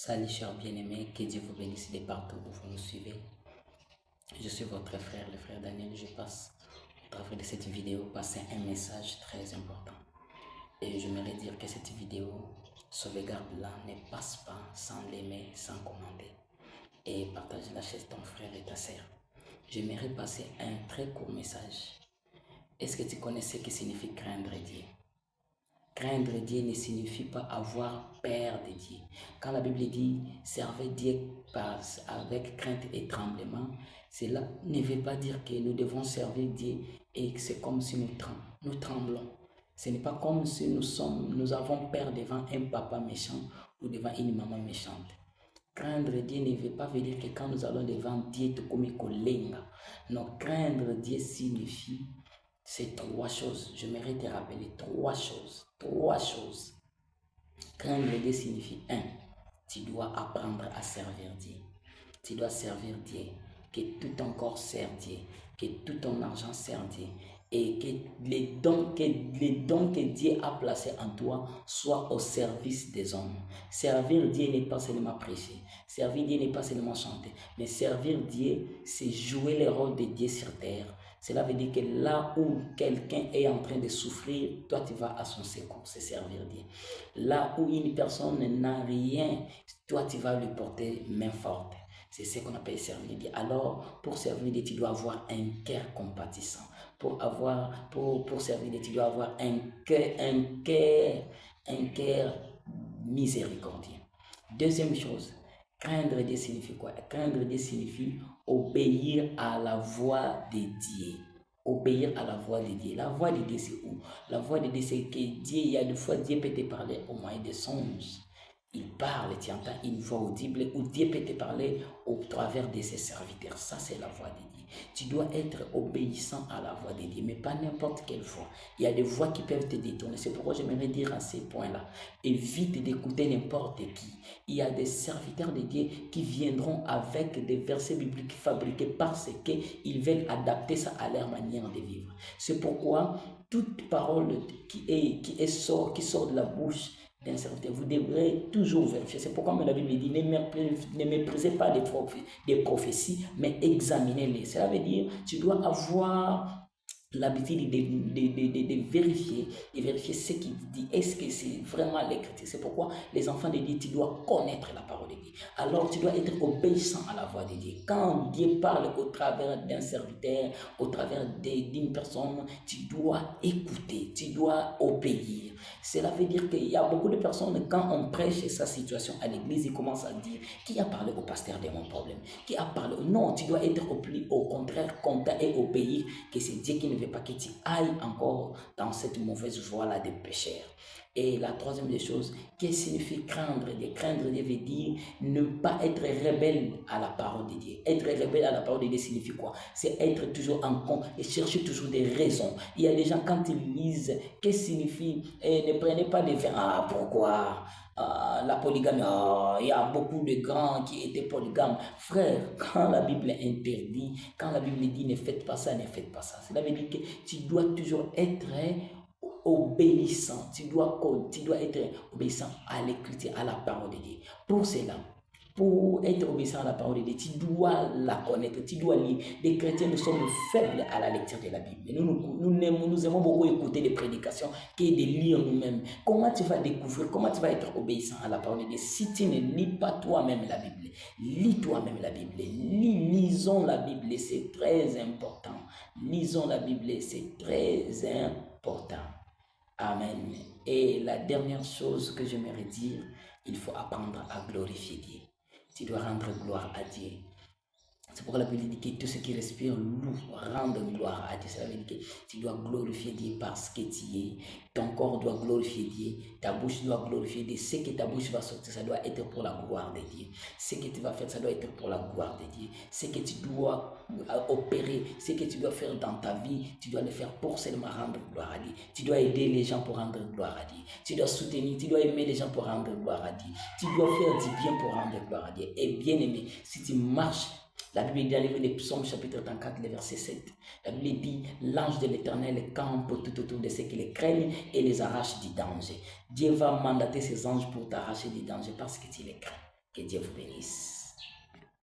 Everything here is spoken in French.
Salut chers bien-aimés, que Dieu vous bénisse de partout où vous nous suivez. Je suis votre frère, le frère Daniel. Je passe au travers de cette vidéo passer un message très important. Et j'aimerais dire que cette vidéo, sauvegarde-la, ne passe pas sans l'aimer, sans commenter. Et partage-la chez ton frère et ta sœur. J'aimerais passer un très court message. Est-ce que tu connais ce que signifie craindre Dieu? Craindre Dieu ne signifie pas avoir peur de Dieu. Quand la Bible dit servez Dieu avec crainte et tremblement, cela ne veut pas dire que nous devons servir Dieu et que c'est comme si nous tremblons. Ce n'est pas comme si nous avons peur devant un papa méchant ou devant une maman méchante. Craindre Dieu ne veut pas dire que quand nous allons devant Dieu, tout comme kolenga. Non, craindre Dieu signifie ces trois choses. J'aimerais te rappeler trois choses. Craindre Dieu signifie tu dois apprendre à servir Dieu. Tu dois servir Dieu. Que tout ton corps sert Dieu. Que tout ton argent sert Dieu. Et que les dons que Dieu a placés en toi soient au service des hommes. Servir Dieu n'est pas seulement prêcher. Servir Dieu n'est pas seulement chanter. Mais servir Dieu, c'est jouer le rôle de Dieu sur terre. Cela veut dire que là où quelqu'un est en train de souffrir, toi tu vas à son secours, c'est servir Dieu. Là où une personne n'a rien, toi tu vas lui porter main forte. C'est ce qu'on appelle servir Dieu. Alors, pour servir Dieu, tu dois avoir un cœur compatissant. Pour servir Dieu, tu dois avoir un cœur miséricordieux. Deuxième chose, craindre Dieu signifie quoi? Craindre Dieu signifie obéir à la voix de Dieu. Obéir à la voix de Dieu. La voix de Dieu, c'est où? La voix de Dieu, c'est que Dieu, il y a des fois, Dieu peut te parler au moyen des songes. Il parle, tu entends une voix audible, ou Dieu peut te parler au travers de ses serviteurs. Ça, c'est la voix de Dieu. Tu dois être obéissant à la voix de Dieu, mais pas n'importe quelle voix. Il y a des voix qui peuvent te détourner. C'est pourquoi j'aimerais dire à ces points-là, évite d'écouter n'importe qui. Il y a des serviteurs de Dieu qui viendront avec des versets bibliques fabriqués parce qu'ils veulent adapter ça à leur manière de vivre. C'est pourquoi toute parole qui sort de la bouche d'un serviteur, vous devrez toujours vérifier. C'est pourquoi la Bible dit ne méprisez pas des prophéties, mais examinez-les. Cela veut dire tu dois avoir l'habitude de vérifier ce qu'il dit. Est-ce que c'est vraiment l'écriture? C'est pourquoi les enfants de Dieu, tu dois connaître la parole de Dieu. Alors tu dois être obéissant à la voix de Dieu. Quand Dieu parle au travers d'un serviteur, au travers d'une personne, tu dois écouter, tu dois obéir. Cela veut dire qu'il y a beaucoup de personnes, quand on prêche sa situation à l'église, ils commencent à dire qui a parlé au pasteur de mon problème? Qui a parlé? Non, tu dois être au contraire content et obéir, que c'est Dieu qui ne veut pas que tu ailles encore dans cette mauvaise voie-là des pécheurs. Et la troisième des choses, qu'est-ce que signifie craindre Dieu? Craindre Dieu veut dire ne pas être rebelle à la parole de Dieu. Être rebelle à la parole de Dieu signifie quoi? C'est être toujours en compte et chercher toujours des raisons. Il y a des gens, quand ils lisent, qu'est-ce que signifie ne prenez pas des vins. Ah, pourquoi? La polygamie, il y a beaucoup de grands qui étaient polygames. Frère, quand la Bible interdit, quand la Bible dit ne faites pas ça, cela veut dire que tu dois toujours être obéissant. Tu dois être obéissant à l'écriture, à la parole de Dieu. Pour cela, pour être obéissant à la parole de Dieu, tu dois la connaître, tu dois lire. Les chrétiens, nous sommes faibles à la lecture de la Bible. Nous aimons beaucoup écouter des prédications que de lire nous-mêmes. Comment tu vas découvrir, comment tu vas être obéissant à la parole de Dieu si tu ne lis pas toi-même la Bible? Lis toi-même la Bible. Lisons la Bible, c'est très important. Lisons la Bible, c'est très important. Amen. Et la dernière chose que j'aimerais dire, il faut apprendre à glorifier Dieu. Tu dois rendre gloire à Dieu. C'est pourquoi la Bible dit que tout ce qui respire loue, rende gloire à Dieu. Ça veut dire que tu dois glorifier Dieu parce que tu es. Ton corps doit glorifier Dieu. Ta bouche doit glorifier Dieu. Ce que ta bouche va sortir, ça doit être pour la gloire de Dieu. Ce que tu vas faire, ça doit être pour la gloire de Dieu. Ce que tu dois opérer, ce que tu dois faire dans ta vie, tu dois le faire pour seulement rendre gloire à Dieu. Tu dois aider les gens pour rendre gloire à Dieu. Tu dois soutenir, tu dois aimer les gens pour rendre gloire à Dieu. Tu dois faire du bien pour rendre gloire à Dieu. Et bien aimé, si tu marches, la Bible dit dans le livre des Psaumes, chapitre 34, le verset 7. La Bible dit, l'ange de l'Éternel campe tout autour de ceux qui les craignent et les arrache du danger. Dieu va mandater ses anges pour t'arracher du danger parce que tu les crains. Que Dieu vous bénisse.